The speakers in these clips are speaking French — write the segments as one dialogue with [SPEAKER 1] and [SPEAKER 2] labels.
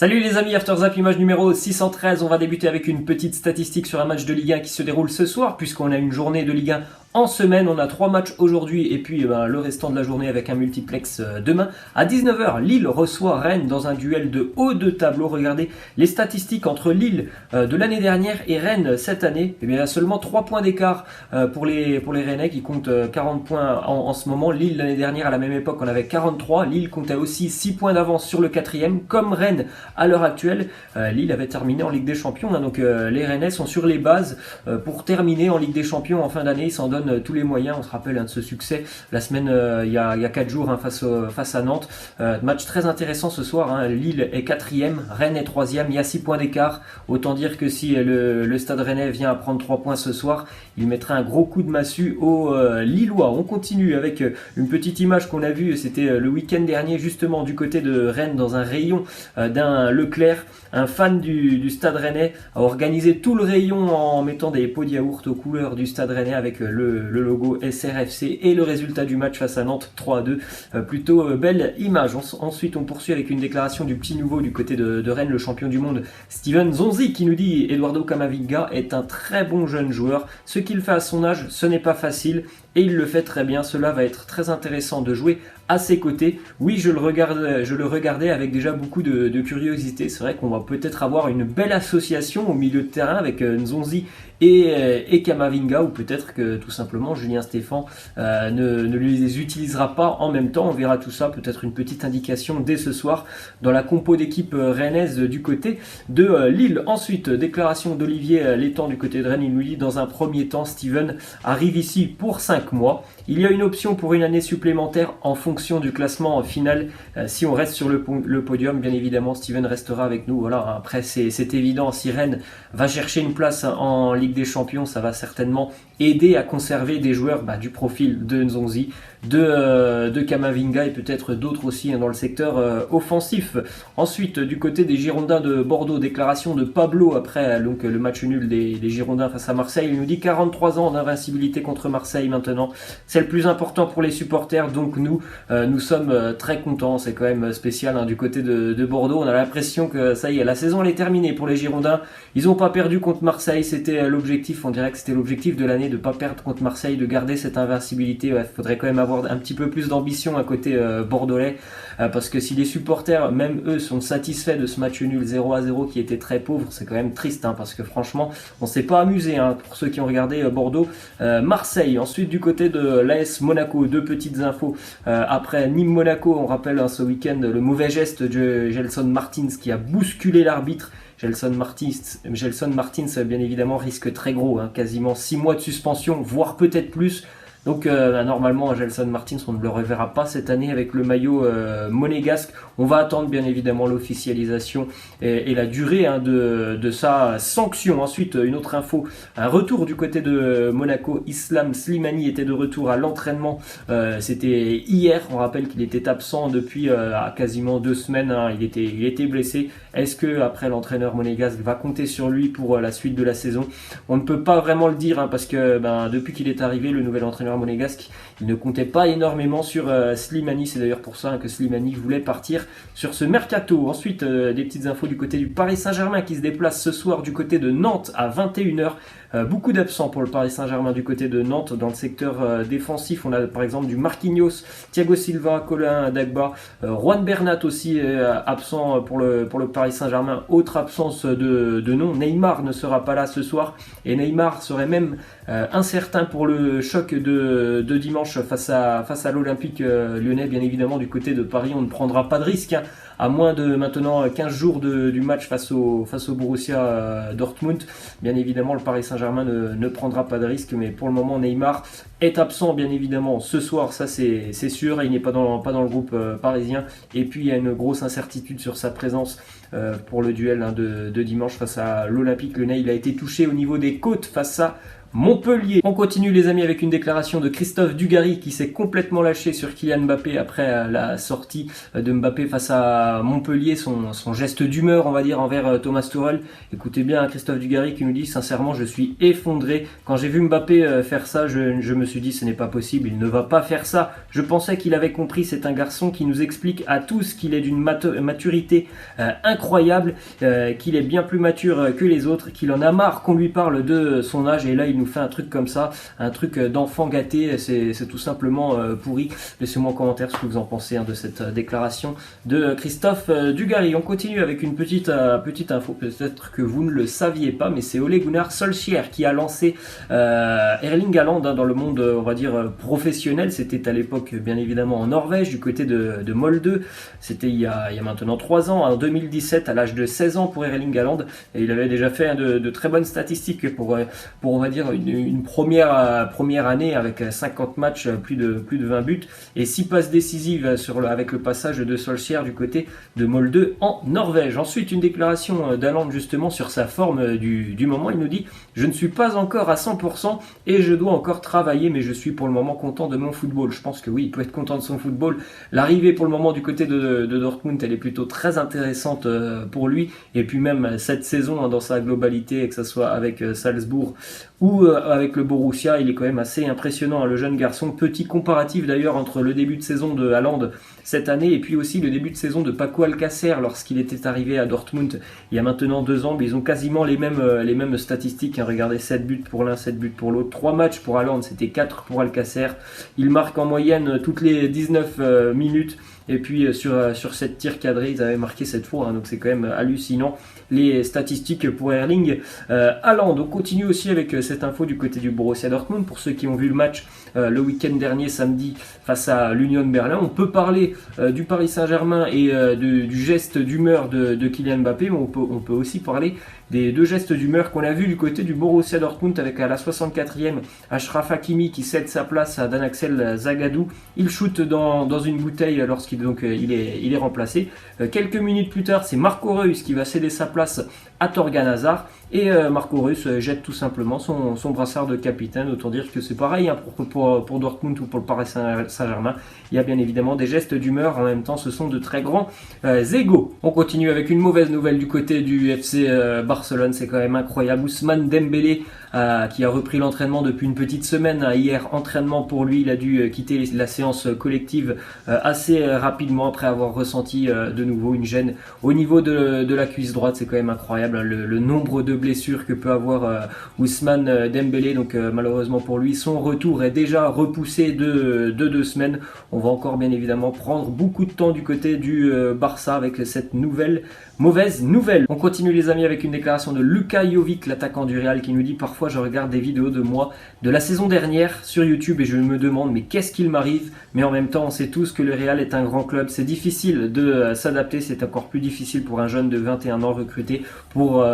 [SPEAKER 1] Salut les amis, After Zap, image numéro 613. On va débuter avec une petite statistique sur un match de Ligue 1 qui se déroule ce soir, puisqu'on a une journée de Ligue 1 en semaine. On a 3 matchs aujourd'hui et puis le restant de la journée avec un multiplex demain. À 19h, Lille reçoit Rennes dans un duel de haut de tableau. Regardez les statistiques entre Lille de l'année dernière et Rennes cette année. Et bien, il y a seulement 3 points d'écart pour les Rennais qui comptent 40 points en ce moment. Lille l'année dernière à la même époque on avait 43. Lille comptait aussi 6 points d'avance sur le quatrième. Comme Rennes à l'heure actuelle, Lille avait terminé en Ligue des Champions. Donc les Rennais sont sur les bases pour terminer en Ligue des Champions en fin d'année. Ils s'en donnent tous les moyens. On se rappelle de ce succès la semaine il y a 4 jours face à Nantes. Match très intéressant ce soir. Lille est 4e, Rennes est 3e. Il y a 6 points d'écart. Autant dire que si le Stade Rennais vient à prendre 3 points ce soir, il mettrait un gros coup de massue aux Lillois. On continue avec une petite image qu'on a vue. C'était le week-end dernier justement du côté de Rennes dans un rayon d'un Leclerc. Un fan du Stade Rennais a organisé tout le rayon en mettant des pots de yaourt aux couleurs du Stade Rennais avec le logo SRFC et le résultat du match face à Nantes 3-2. Plutôt belle image. Ensuite on poursuit avec une déclaration du petit nouveau du côté de Rennes, le champion du monde Steven Zonzi, qui nous dit: Eduardo Camavinga est un très bon jeune joueur. Ce qu'il fait à son âge, ce n'est pas facile et il le fait très bien. Cela va être très intéressant de jouer à ses côtés. Oui, je le regardais avec déjà beaucoup de curiosité. C'est vrai qu'on va peut-être avoir une belle association au milieu de terrain avec Nzonzi et Camavinga, ou peut-être que tout simplement Julien Stéphan ne les utilisera pas en même temps. On verra tout ça, peut-être une petite indication dès ce soir dans la compo d'équipe rennaise du côté de Lille. Ensuite, déclaration d'Olivier Létang du côté de Rennes. Il nous dit: dans un premier temps, Steven arrive ici pour 5 mois. Il y a une option pour une année supplémentaire en fonction du classement final. Si on reste sur le podium, bien évidemment, Steven restera avec nous. Voilà. Après, c'est évident, si Rennes va chercher une place en Ligue des Champions, ça va certainement aider à conserver des joueurs du profil de Nzonzi, de Camavinga et peut-être d'autres aussi dans le secteur offensif. Ensuite, du côté des Girondins de Bordeaux, déclaration de Pablo après le match nul des Girondins face à Marseille. Il nous dit: 43 ans d'invincibilité contre Marseille maintenant. C'est le plus important pour les supporters, donc nous sommes très contents. C'est quand même spécial du côté de Bordeaux. On a l'impression que ça y est, la saison elle est terminée pour les Girondins. Ils n'ont pas perdu contre Marseille, c'était l'objectif. On dirait que c'était l'objectif de l'année, de ne pas perdre contre Marseille, de garder cette invincibilité. Il faudrait quand même avoir un petit peu plus d'ambition à côté bordelais, parce que si les supporters, même eux, sont satisfaits de ce match nul 0-0 qui était très pauvre, c'est quand même triste, parce que franchement on s'est pas amusé pour ceux qui ont regardé Bordeaux Marseille. Ensuite, du côté de l'AS Monaco, deux petites infos après Nîmes-Monaco. On rappelle ce week-end le mauvais geste de Gelson Martins qui a bousculé l'arbitre. Gelson Martins bien évidemment risque très gros, quasiment 6 mois de suspension, voire peut-être plus. Donc normalement Gelson Martins, on ne le reverra pas cette année avec le maillot monégasque. On va attendre bien évidemment l'officialisation et la durée de sa sanction. Ensuite, une autre info, un retour du côté de Monaco. Islam Slimani était de retour à l'entraînement. C'était hier. On rappelle qu'il était absent depuis quasiment 2 semaines. Il était blessé. Est-ce que après l'entraîneur monégasque va compter sur lui pour la suite de la saison? On ne peut pas vraiment le dire, parce que depuis qu'il est arrivé, le nouvel entraîneur monégasque, il ne comptait pas énormément sur Slimani. C'est d'ailleurs pour ça que Slimani voulait partir sur ce mercato. Ensuite, des petites infos du côté du Paris Saint-Germain qui se déplace ce soir du côté de Nantes à 21h. Beaucoup d'absents pour le Paris Saint-Germain du côté de Nantes. Dans le secteur défensif, on a par exemple du Marquinhos, Thiago Silva, Colin Dagba, Juan Bernat aussi absent pour le Paris Saint-Germain. Autre absence de nom, Neymar ne sera pas là ce soir, et Neymar serait même incertain pour le choc de dimanche face à l'Olympique lyonnais. Bien évidemment, du côté de Paris, on ne prendra pas de risque, à moins de maintenant 15 jours du match face au Borussia Dortmund. Bien évidemment, le Paris Saint-Germain ne prendra pas de risque, mais pour le moment Neymar est absent bien évidemment ce soir, ça c'est sûr, et il n'est pas dans le groupe parisien. Et puis il y a une grosse incertitude sur sa présence pour le duel de dimanche face à l'Olympique Lyonnais. Il a été touché au niveau des côtes face à Montpellier. On continue les amis avec une déclaration de Christophe Dugarry qui s'est complètement lâché sur Kylian Mbappé après la sortie de Mbappé face à Montpellier, son geste d'humeur on va dire envers Thomas Tuchel. Écoutez bien Christophe Dugarry qui nous dit sincèrement je suis effondré. Quand j'ai vu Mbappé faire ça, je me suis dit ce n'est pas possible, il ne va pas faire ça. Je pensais qu'il avait compris, c'est un garçon qui nous explique à tous qu'il est d'une maturité incroyable, qu'il est bien plus mature que les autres, qu'il en a marre qu'on lui parle de son âge et là il nous fait un truc comme ça, un truc d'enfant gâté, c'est tout simplement pourri. Laissez-moi en commentaire ce que vous en pensez de cette déclaration de Christophe Dugarry. On continue avec une petite info, peut-être que vous ne le saviez pas, mais c'est Ole Gunnar Solskjaer qui a lancé Erling Haaland dans le monde, on va dire, professionnel. C'était à l'époque, bien évidemment, en Norvège, du côté de Molde. C'était il y a maintenant 3 ans, en 2017, à l'âge de 16 ans pour Erling Haaland. Et il avait déjà fait de très bonnes statistiques pour on va dire, une première année avec 50 matchs, plus de 20 buts et 6 passes décisives avec le passage de Solskjaer du côté de Molde en Norvège. Ensuite, une déclaration d'Haaland justement sur sa forme du moment. Il nous dit « Je ne suis pas encore à 100% et je dois encore travailler, mais je suis pour le moment content de mon football. » Je pense que oui, il peut être content de son football. L'arrivée pour le moment du côté de Dortmund, elle est plutôt très intéressante pour lui. Et puis même cette saison dans sa globalité, que ce soit avec Salzbourg ou avec le Borussia, il est quand même assez impressionnant, le jeune garçon. Petit comparatif d'ailleurs entre le début de saison de Haaland cette année et puis aussi le début de saison de Paco Alcácer lorsqu'il était arrivé à Dortmund il y a maintenant 2 ans. Mais ils ont quasiment les mêmes statistiques. Regardez, 7 buts pour l'un, 7 buts pour l'autre. 3 matchs pour Haaland, c'était 4 pour Alcácer. Il marque en moyenne toutes les 19 minutes. Et puis sur cette tir cadré, ils avaient marqué cette fois, donc c'est quand même hallucinant les statistiques pour Erling Haaland. On continue aussi avec cette info du côté du Borussia Dortmund. Pour ceux qui ont vu le match le week-end dernier, samedi, face à l'Union Berlin, on peut parler du Paris Saint-Germain et du geste d'humeur de Kylian Mbappé, mais on peut aussi parler des 2 gestes d'humeur qu'on a vu du côté du Borussia Dortmund avec à la 64e Achraf Hakimi qui cède sa place à Dan Axel Zagadou. Il shoot dans une bouteille lorsqu'il est remplacé. Quelques minutes plus tard, c'est Marco Reus qui va céder sa place à Torgan Hazard et Marco Reus jette tout simplement son brassard de capitaine. Autant dire que c'est pareil pour Dortmund ou pour le Paris Saint-Germain. Il y a bien évidemment des gestes d'humeur, en même temps ce sont de très grands égos. On continue avec une mauvaise nouvelle du côté du FC Barcelone, c'est quand même incroyable. Ousmane Dembélé qui a repris l'entraînement depuis une petite semaine. Hier, entraînement pour lui, il a dû quitter la séance collective assez rapidement après avoir ressenti de nouveau une gêne au niveau de la cuisse droite. C'est quand même incroyable le nombre de blessures que peut avoir Ousmane Dembélé. Donc malheureusement pour lui, son retour est déjà repoussé de 2 semaines. On va encore bien évidemment prendre beaucoup de temps du côté du Barça avec cette mauvaise nouvelle. On continue les amis avec une déclaration de Luka Jovic, l'attaquant du Real, qui nous dit « Parfois je regarde des vidéos de moi de la saison dernière sur YouTube et je me demande mais qu'est-ce qu'il m'arrive ?» Mais en même temps on sait tous que le Real est un grand club, c'est difficile de s'adapter, c'est encore plus difficile pour un jeune de 21 ans recruté pour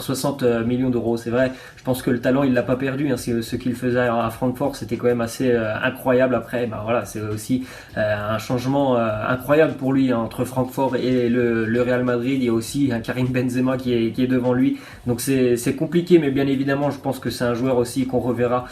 [SPEAKER 1] 60 millions d'euros. C'est vrai, je pense que le talent il l'a pas perdu, ce qu'il faisait à Francfort c'était quand même assez incroyable. Après voilà, c'est aussi un changement incroyable pour lui entre Francfort et le Real Madrid. Il y a aussi un Karim Benzema qui est devant lui, donc c'est compliqué, mais bien évidemment je pense que c'est un joueur aussi qu'on reverra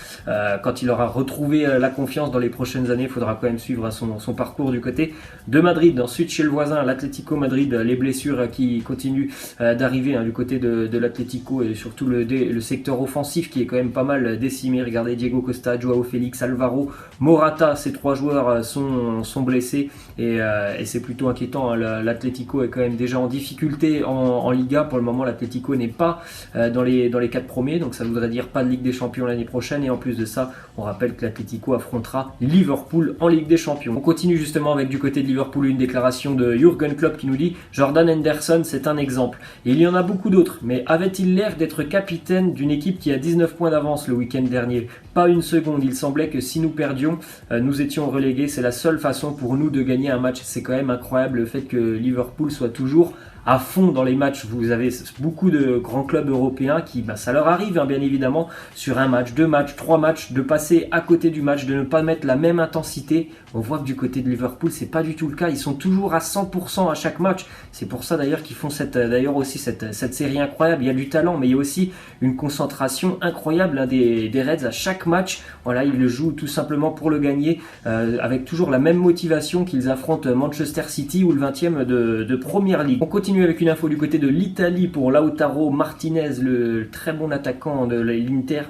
[SPEAKER 1] quand il aura retrouvé la confiance dans les prochaines années. Il faudra quand même suivre son parcours du côté de Madrid. Ensuite chez le voisin, l'Atlético Madrid, les blessures qui continuent d'arriver du côté de l'Atlético et surtout le secteur offensif qui est quand même pas mal décimé. Regardez, Diego Costa, Joao Félix, Alvaro Morata, ces 3 joueurs sont blessés et c'est plutôt inquiétant. L'Atlético est quand même déjà en difficulté en Liga. Pour le moment l'Atlético n'est pas dans les 4 premiers, donc ça voudrait dire pas de Ligue des Champions l'année prochaine. Et en plus de ça, on rappelle que l'Atlético affrontera Liverpool en Ligue des Champions. On continue justement avec du côté de Liverpool une déclaration de Jürgen Klopp qui nous dit « Jordan Henderson c'est un exemple. Et il y en a beaucoup d'autres, mais avait-il l'air d'être capitaine d'une équipe qui a 19 points d'avance le week-end dernier? Pas une seconde, il semblait que si nous perdions, nous étions relégués. C'est la seule façon pour nous de gagner un match. » C'est quand même incroyable le fait que Liverpool soit toujours à fond dans les matchs. Vous avez beaucoup de grands clubs européens qui, ça leur arrive bien évidemment sur un match, 2 matchs, 3 matchs, de passer à côté du match, de ne pas mettre la même intensité. On voit que du côté de Liverpool, c'est pas du tout le cas. Ils sont toujours à 100% à chaque match. C'est pour ça d'ailleurs qu'ils font cette série incroyable. Il y a du talent, mais il y a aussi une concentration incroyable des Reds à chaque match. Voilà, ils le jouent tout simplement pour le gagner, avec toujours la même motivation qu'ils affrontent Manchester City ou le 20e de Premier League. On continue avec une info du côté de l'Italie pour Lautaro Martinez, le très bon attaquant de l'Inter.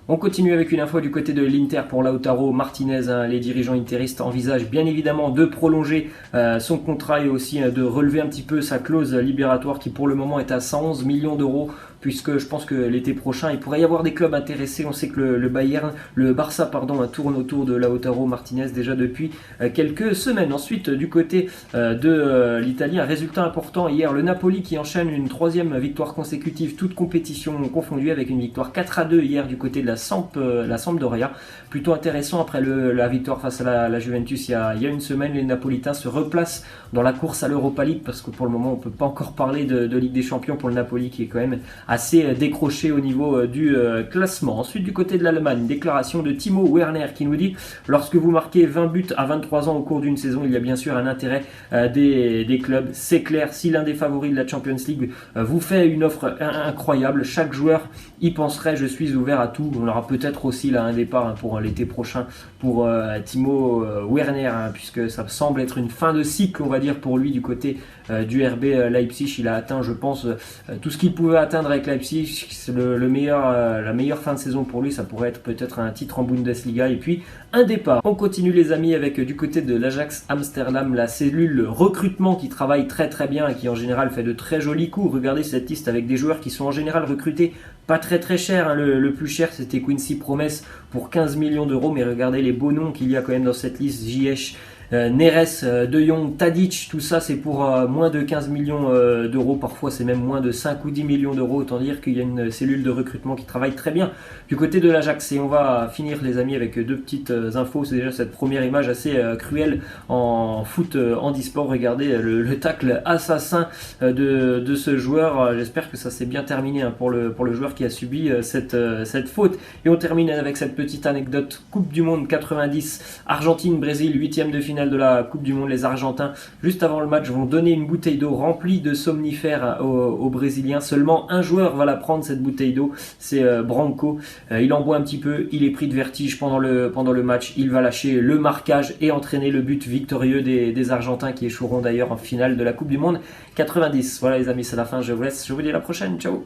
[SPEAKER 1] On continue avec une info du côté de l'Inter pour Lautaro Martinez. Les dirigeants interistes envisagent bien évidemment de prolonger son contrat et aussi de relever un petit peu sa clause libératoire qui pour le moment est à 111 millions d'euros, puisque je pense que l'été prochain il pourrait y avoir des clubs intéressés. On sait que le Barça tourne autour de Lautaro Martinez déjà depuis quelques semaines. Ensuite du côté de l'Italie, un résultat important hier, le Napoli qui enchaîne une 3e victoire consécutive, toute compétition confondue, avec une victoire 4-2 hier du côté de la Sampdoria. Plutôt intéressant après la victoire face à la Juventus il y a une semaine. Les Napolitains se replacent dans la course à l'Europa League, parce que pour le moment on ne peut pas encore parler de Ligue des Champions pour le Napoli, qui est quand même assez décroché au niveau du classement. Ensuite du côté de l'Allemagne, déclaration de Timo Werner qui nous dit: lorsque vous marquez 20 buts à 23 ans au cours d'une saison, il y a bien sûr un intérêt des clubs. C'est clair, si l'un des favoris de la Champions League vous fait une offre incroyable, chaque joueur y penserait. Je suis ouvert à tout. On aura peut-être aussi là un départ pour l'été prochain pour Timo Werner, puisque ça semble être une fin de cycle, on va dire, pour lui du côté du RB Leipzig. Il a atteint, je pense, tout ce qu'il pouvait atteindre avec Leipzig. C'est la meilleure fin de saison pour lui. Ça pourrait être peut-être un titre en Bundesliga et puis un départ. On continue les amis avec du côté de l'Ajax Amsterdam, la cellule recrutement qui travaille très très bien et qui en général fait de très jolis coups. Regardez cette liste avec des joueurs qui sont en général recrutés pas très cher. Le plus cher c'était Quincy Promes pour 15 millions d'euros, mais regardez les beaux noms qu'il y a quand même dans cette liste: Ziyech, Neres, De Jong, Tadic, tout ça c'est pour moins de 15 millions d'euros, parfois c'est même moins de 5 ou 10 millions d'euros, autant dire qu'il y a une cellule de recrutement qui travaille très bien du côté de l'Ajax. Et on va finir les amis avec 2 petites infos. C'est déjà cette première image assez cruelle en foot handisport. Regardez le tacle assassin de ce joueur. J'espère que ça s'est bien terminé pour le joueur qui a subi cette faute. Et on termine avec cette petite anecdote: Coupe du Monde 90, Argentine-Brésil, 8e de finale de la Coupe du Monde. Les Argentins, juste avant le match, vont donner une bouteille d'eau remplie de somnifères aux Brésiliens. Seulement un joueur va la prendre, cette bouteille d'eau, c'est Branco. Il en boit un petit peu, il est pris de vertige pendant le match, il va lâcher le marquage et entraîner le but victorieux des Argentins, qui échoueront d'ailleurs en finale de la Coupe du Monde 90. Voilà les amis, c'est la fin, je vous laisse, je vous dis à la prochaine, ciao.